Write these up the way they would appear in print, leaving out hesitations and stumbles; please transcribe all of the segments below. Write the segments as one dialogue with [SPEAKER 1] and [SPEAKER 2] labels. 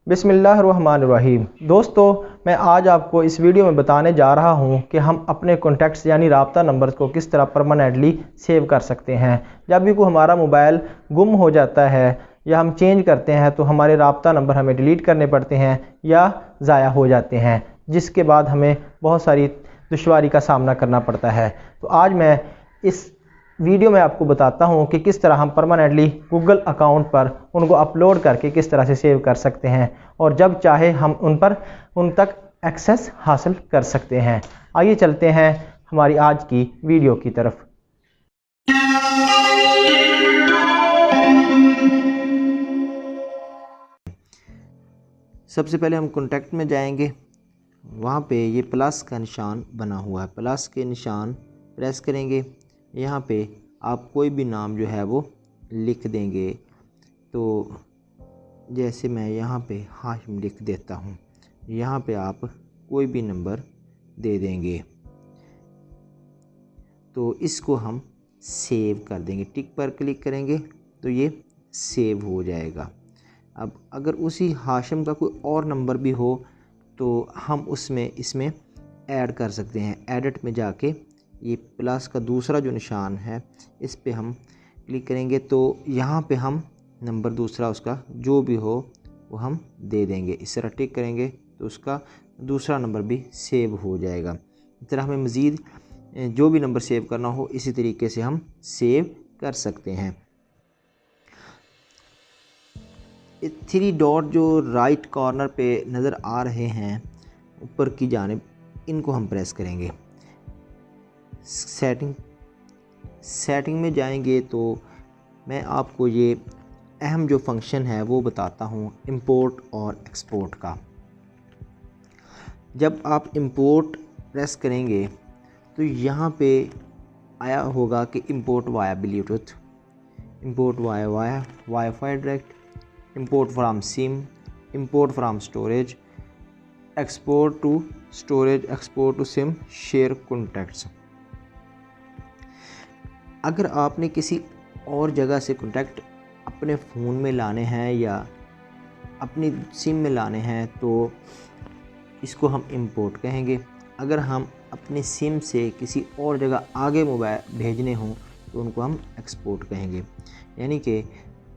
[SPEAKER 1] बिस्मिल्लाहिर्रहमानिर्रहीम। दोस्तों, मैं आज आपको इस वीडियो में बताने जा रहा हूं कि हम अपने कॉन्टैक्ट्स यानी राब्ता नंबर को किस तरह परमानेंटली सेव कर सकते हैं। जब भी कोई हमारा मोबाइल गुम हो जाता है या हम चेंज करते हैं तो हमारे राब्ता नंबर हमें डिलीट करने पड़ते हैं या ज़ाया हो जाते हैं, जिसके बाद हमें बहुत सारी दुश्वारी का सामना करना पड़ता है। तो आज मैं इस वीडियो में आपको बताता हूं कि किस तरह हम परमानेंटली गूगल अकाउंट पर उनको अपलोड करके किस तरह से सेव कर सकते हैं और जब चाहे हम उन तक एक्सेस हासिल कर सकते हैं। आइए चलते हैं हमारी आज की वीडियो की तरफ।
[SPEAKER 2] सबसे पहले हम कॉन्टैक्ट में जाएंगे। वहाँ पे ये प्लस का निशान बना हुआ है, प्लस के निशान प्रेस करेंगे। यहाँ पे आप कोई भी नाम जो है वो लिख देंगे। तो जैसे मैं यहाँ पे हाशिम लिख देता हूँ। यहाँ पे आप कोई भी नंबर दे देंगे तो इसको हम सेव कर देंगे। टिक पर क्लिक करेंगे तो ये सेव हो जाएगा। अब अगर उसी हाशिम का कोई और नंबर भी हो तो हम इसमें ऐड कर सकते हैं। एडिट में जाके ये प्लस का दूसरा जो निशान है इस पे हम क्लिक करेंगे तो यहाँ पे हम नंबर दूसरा उसका जो भी हो वो हम दे देंगे। इस तरह टिक करेंगे तो उसका दूसरा नंबर भी सेव हो जाएगा। इस तरह हमें मज़ीद जो भी नंबर सेव करना हो इसी तरीके से हम सेव कर सकते हैं। 3 डॉट जो राइट कॉर्नर पे नज़र आ रहे हैं ऊपर की जानिब, इनको हम प्रेस करेंगे। सेटिंग में जाएंगे तो मैं आपको ये अहम जो फंक्शन है वो बताता हूँ, इंपोर्ट और एक्सपोर्ट का। जब आप इंपोर्ट प्रेस करेंगे तो यहाँ पे आया होगा कि import via bluetooth, import via wifi direct, import from SIM, import from storage, export to storage, export to SIM, share contacts. अगर आपने किसी और जगह से कॉन्टैक्ट अपने फ़ोन में लाने हैं या अपनी सिम में लाने हैं तो इसको हम इंपोर्ट कहेंगे। अगर हम अपनी सिम से किसी और जगह आगे मोबाइल भेजने हों तो उनको हम एक्सपोर्ट कहेंगे। यानी कि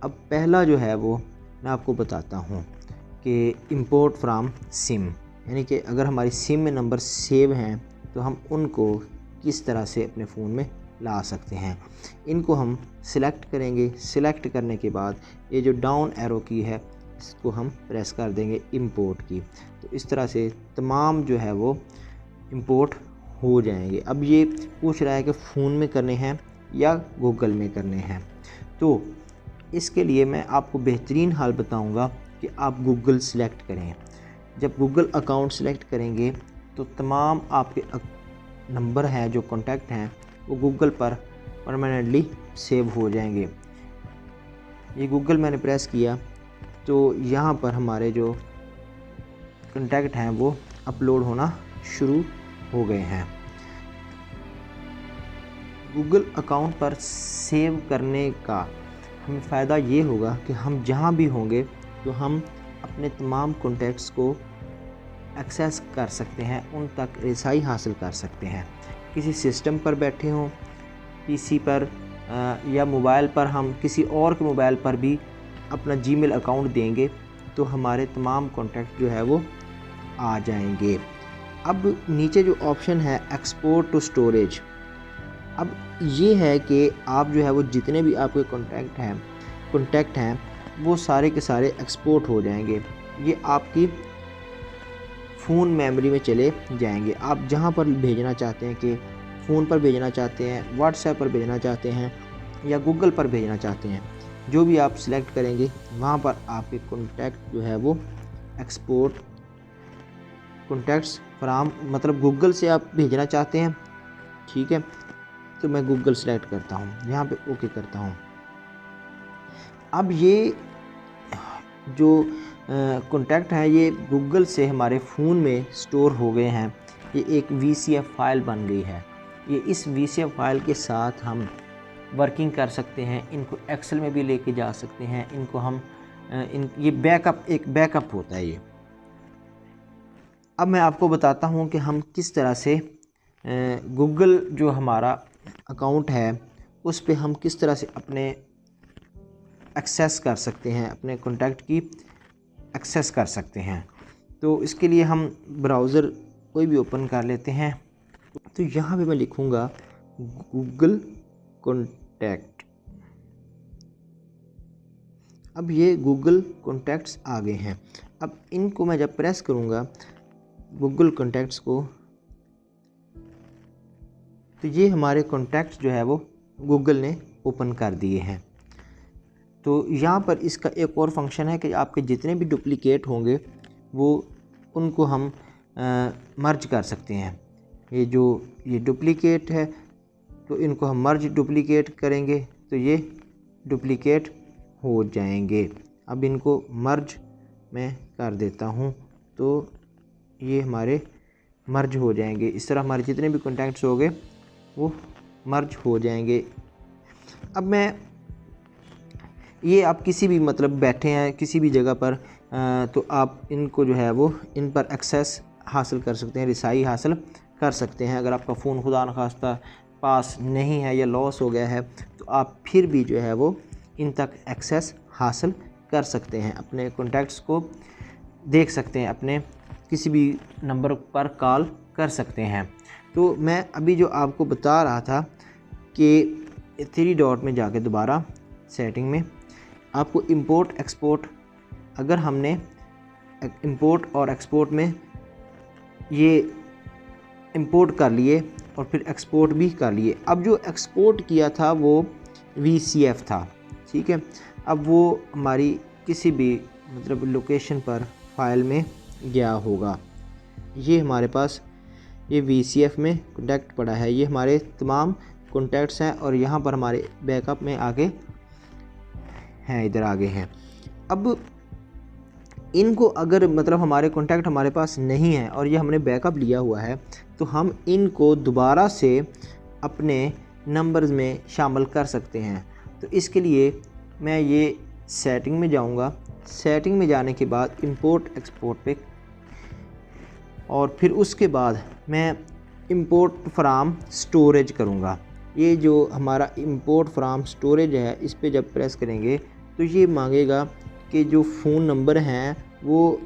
[SPEAKER 2] अब पहला जो है वो मैं आपको बताता हूँ कि इंपोर्ट फ्राम सिम, यानी कि अगर हमारी सिम में नंबर सेव हैं तो हम उनको किस तरह से अपने फ़ोन में ला सकते हैं। इनको हम सिलेक्ट करेंगे। सिलेक्ट करने के बाद ये जो डाउन एरो की है इसको हम प्रेस कर देंगे इंपोर्ट की। तो इस तरह से तमाम जो है वो इंपोर्ट हो जाएंगे। अब ये पूछ रहा है कि फ़ोन में करने हैं या गूगल में करने हैं, तो इसके लिए मैं आपको बेहतरीन हाल बताऊंगा कि आप गूगल सेलेक्ट करें। जब गूगल अकाउंट सेलेक्ट करेंगे तो तमाम आपके नंबर हैं जो कॉन्टैक्ट हैं वो गूगल पर परमानेंटली सेव हो जाएंगे। ये गूगल मैंने प्रेस किया तो यहाँ पर हमारे जो कॉन्टैक्ट हैं वो अपलोड होना शुरू हो गए हैं। गूगल अकाउंट पर सेव करने का हमें फ़ायदा ये होगा कि हम जहाँ भी होंगे तो हम अपने तमाम कॉन्टैक्ट्स को एक्सेस कर सकते हैं, उन तक रसाई हासिल कर सकते हैं। किसी सिस्टम पर बैठे हों, पीसी पर या मोबाइल पर, हम किसी और के मोबाइल पर भी अपना जीमेल अकाउंट देंगे तो हमारे तमाम कॉन्टैक्ट जो है वो आ जाएंगे। अब नीचे जो ऑप्शन है एक्सपोर्ट टू स्टोरेज, अब ये है कि आप जो है वो जितने भी आपके कॉन्टैक्ट हैं वो सारे के सारे एक्सपोर्ट हो जाएंगे। ये आपकी फ़ोन मेमोरी में चले जाएंगे। आप जहाँ पर भेजना चाहते हैं कि फ़ोन पर भेजना चाहते हैं, व्हाट्सएप पर भेजना चाहते हैं या गूगल पर भेजना चाहते हैं, जो भी आप सिलेक्ट करेंगे वहाँ पर आपके कॉन्टैक्ट जो है वो एक्सपोर्ट कॉन्टैक्ट्स फ्राम, मतलब गूगल से आप भेजना चाहते हैं, ठीक है। तो मैं गूगल सेलेक्ट करता हूँ, यहाँ पे ओके करता हूँ। अब ये जो कॉन्टैक्ट है ये गूगल से हमारे फ़ोन में स्टोर हो गए हैं। ये एक VCF फाइल बन गई है। ये इस VCF फाइल के साथ हम वर्किंग कर सकते हैं। इनको एक्सेल में भी लेके जा सकते हैं। इनको हम ये एक बैकअप होता है ये। अब मैं आपको बताता हूँ कि हम किस तरह से गूगल जो हमारा अकाउंट है उस पे हम किस तरह से अपने एक्सेस कर सकते हैं, अपने कॉन्टैक्ट की एक्सेस कर सकते हैं। तो इसके लिए हम ब्राउज़र कोई भी ओपन कर लेते हैं। तो यहाँ पे मैं लिखूँगा गूगल कॉन्टैक्ट। अब ये गूगल कॉन्टैक्ट्स आ गए हैं। अब इनको मैं जब प्रेस करूँगा गूगल कॉन्टैक्ट्स को, तो ये हमारे कॉन्टैक्ट्स जो है वो गूगल ने ओपन कर दिए हैं। तो यहाँ पर इसका एक और फंक्शन है कि आपके जितने भी डुप्लीकेट होंगे वो उनको हम मर्ज कर सकते हैं। ये डुप्लीकेट है तो इनको हम मर्ज डुप्लीकेट करेंगे तो ये डुप्लीकेट हो जाएंगे। अब इनको मर्ज मैं कर देता हूँ तो ये हमारे मर्ज हो जाएंगे। इस तरह हमारे जितने भी कॉन्टैक्ट्स होंगे वो मर्ज हो जाएंगे। अब मैं ये आप किसी भी मतलब बैठे हैं किसी भी जगह पर तो आप इनको जो है वो इन पर एक्सेस हासिल कर सकते हैं, रिसाई हासिल कर सकते हैं। अगर आपका फ़ोन खुदा न खास्ता पास नहीं है या लॉस हो गया है तो आप फिर भी जो है वो इन तक एक्सेस हासिल कर सकते हैं, अपने कॉन्टैक्ट्स को देख सकते हैं, अपने किसी भी नंबर पर कॉल कर सकते हैं। तो मैं अभी जो आपको बता रहा था कि 3 डॉट में जाके दोबारा सेटिंग में आपको इंपोर्ट एक्सपोर्ट, अगर हमने इंपोर्ट और एक्सपोर्ट में ये इंपोर्ट कर लिए और फिर एक्सपोर्ट भी कर लिए। अब जो एक्सपोर्ट किया था वो VCF था, ठीक है। अब वो हमारी किसी भी मतलब लोकेशन पर फाइल में गया होगा। ये हमारे पास ये VCF में कॉन्टैक्ट पड़ा है, ये हमारे तमाम कॉन्टैक्ट्स हैं और यहाँ पर हमारे बैकअप में आगे हैं, इधर आगे हैं। अब इनको अगर मतलब हमारे कॉन्टैक्ट हमारे पास नहीं है और ये हमने बैकअप लिया हुआ है तो हम इनको दोबारा से अपने नंबर्स में शामिल कर सकते हैं। तो इसके लिए मैं ये सेटिंग में जाऊंगा, सेटिंग में जाने के बाद इंपोर्ट एक्सपोर्ट पे, और फिर उसके बाद मैं इंपोर्ट फ्राम स्टोरेज करूँगा। ये जो हमारा इंपोर्ट फ्राम स्टोरेज है इस पर जब प्रेस करेंगे तो ये मांगेगा कि जो फ़ोन नंबर हैं वो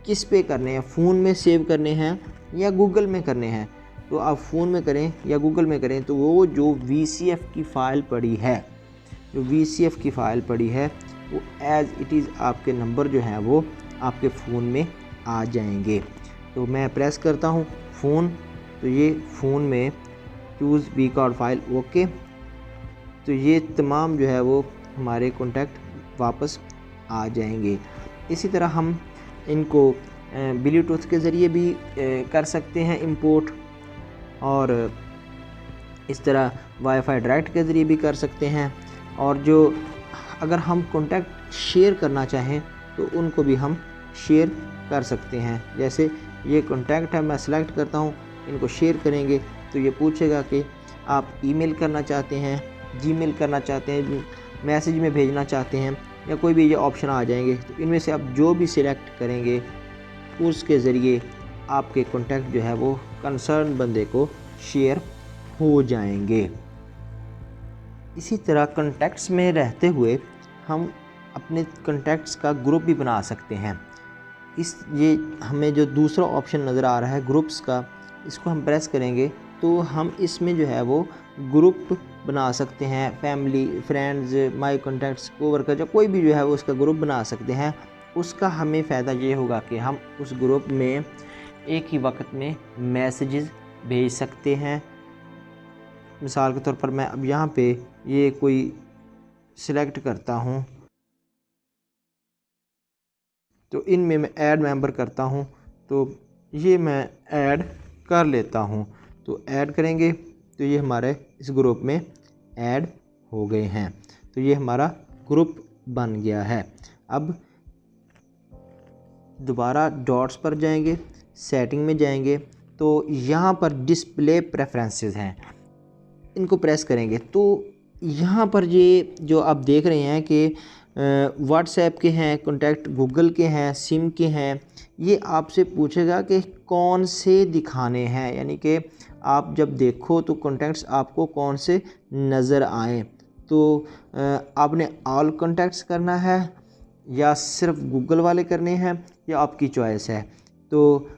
[SPEAKER 2] किस पे करने हैं, फ़ोन में सेव करने हैं या गूगल में करने हैं। तो आप फ़ोन में करें या गूगल में करें तो वो जो VCF की फ़ाइल पड़ी है, जो VCF की फ़ाइल पड़ी है वो एज़ इट इज़ आपके नंबर जो हैं वो आपके फ़ोन में आ जाएंगे। तो मैं प्रेस करता हूँ फ़ोन, तो ये फ़ोन में choose V card file okay. तो ये तमाम जो है वो हमारे कॉन्टैक्ट वापस आ जाएंगे। इसी तरह हम इनको ब्लूटूथ के ज़रिए भी कर सकते हैं इंपोर्ट, और इस तरह वाईफाई डायरेक्ट के ज़रिए भी कर सकते हैं। और जो अगर हम कॉन्टैक्ट शेयर करना चाहें तो उनको भी हम शेयर कर सकते हैं। जैसे ये कॉन्टैक्ट है, मैं सेलेक्ट करता हूँ, इनको शेयर करेंगे तो ये पूछेगा कि आप ईमेल करना चाहते हैं, जीमेल करना चाहते हैं, मैसेज में भेजना चाहते हैं, या कोई भी ये ऑप्शन आ जाएंगे। तो इनमें से आप जो भी सिलेक्ट करेंगे उसके ज़रिए आपके कॉन्टैक्ट जो है वो कंसर्न बंदे को शेयर हो जाएंगे। इसी तरह कॉन्टैक्ट्स में रहते हुए हम अपने कॉन्टैक्ट्स का ग्रुप भी बना सकते हैं। ये हमें जो दूसरा ऑप्शन नज़र आ रहा है ग्रुप्स का, इसको हम प्रेस करेंगे तो हम इसमें जो है वो ग्रुप बना सकते हैं। फैमिली, फ्रेंड्स, माई कॉन्टैक्ट्स, कोवर्कर, जो कोई भी जो है वो उसका ग्रुप बना सकते हैं। उसका हमें फ़ायदा ये होगा कि हम उस ग्रुप में एक ही वक्त में मैसेजेस भेज सकते हैं। मिसाल के तौर पर मैं अब यहाँ पे ये कोई सिलेक्ट करता हूँ तो इनमें मैं ऐड मेंबर करता हूँ, तो ये मैं ऐड कर लेता हूँ। तो ऐड करेंगे तो ये हमारे इस ग्रुप में ऐड हो गए हैं। तो ये हमारा ग्रुप बन गया है। अब दोबारा डॉट्स पर जाएंगे, सेटिंग में जाएंगे तो यहाँ पर डिस्प्ले प्रेफरेंसेस हैं, इनको प्रेस करेंगे तो यहाँ पर ये जो आप देख रहे हैं कि व्हाट्सएप के हैं, कॉन्टैक्ट गूगल के हैं, सिम के हैं। ये आपसे पूछेगा कि कौन से दिखाने हैं, यानी कि आप जब देखो तो कॉन्टैक्ट्स आपको कौन से नज़र आए। तो आपने ऑल कॉन्टैक्ट्स करना है या सिर्फ गूगल वाले करने हैं, या आपकी चॉइस है। तो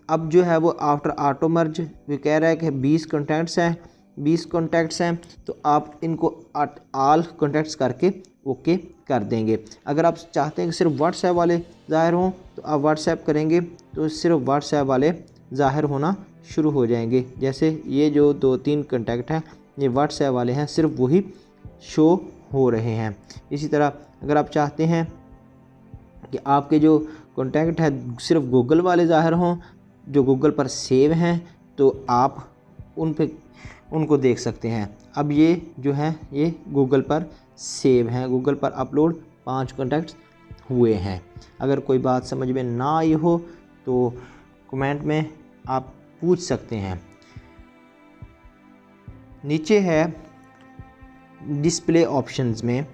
[SPEAKER 2] अब जो है वो आफ्टर ऑटो मर्ज वो कह रहा है कि 20 कॉन्टैक्ट्स हैं, तो आप इनको ऑल कॉन्टैक्ट्स करके ओके कर देंगे। अगर आप चाहते हैं कि सिर्फ व्हाट्सएप वाले ज़ाहिर हों तो आप व्हाट्सएप करेंगे तो सिर्फ व्हाट्सएप वाले ज़ाहिर होना शुरू हो जाएंगे। जैसे ये जो 2-3 कॉन्टैक्ट हैं ये व्हाट्सएप वाले हैं, सिर्फ वही शो हो रहे हैं। इसी तरह अगर आप चाहते हैं कि आपके जो कॉन्टैक्ट है सिर्फ गूगल वाले ज़ाहिर हों, जो गूगल पर सेव हैं, तो आप उनको देख सकते हैं। अब ये जो है ये गूगल पर सेव हैं, गूगल पर अपलोड 5 कॉन्टैक्ट्स हुए हैं। अगर कोई बात समझ में ना आई हो तो कमेंट में आप पूछ सकते हैं। नीचे है डिस्प्ले ऑप्शंस में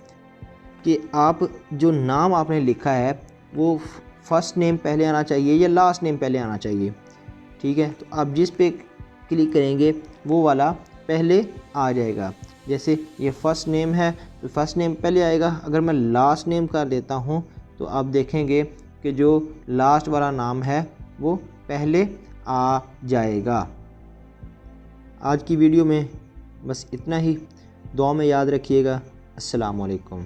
[SPEAKER 2] कि आप जो नाम आपने लिखा है वो फर्स्ट नेम पहले आना चाहिए या लास्ट नेम पहले आना चाहिए। ठीक है, तो आप जिस पे क्लिक करेंगे वो वाला पहले आ जाएगा। जैसे ये फ़र्स्ट नेम है तो फर्स्ट नेम पहले आएगा। अगर मैं लास्ट नेम कर देता हूँ तो आप देखेंगे कि जो लास्ट वाला नाम है वो पहले आ जाएगा। आज की वीडियो में बस इतना ही। दुआ में याद रखिएगा। अस्सलाम वालेकुम।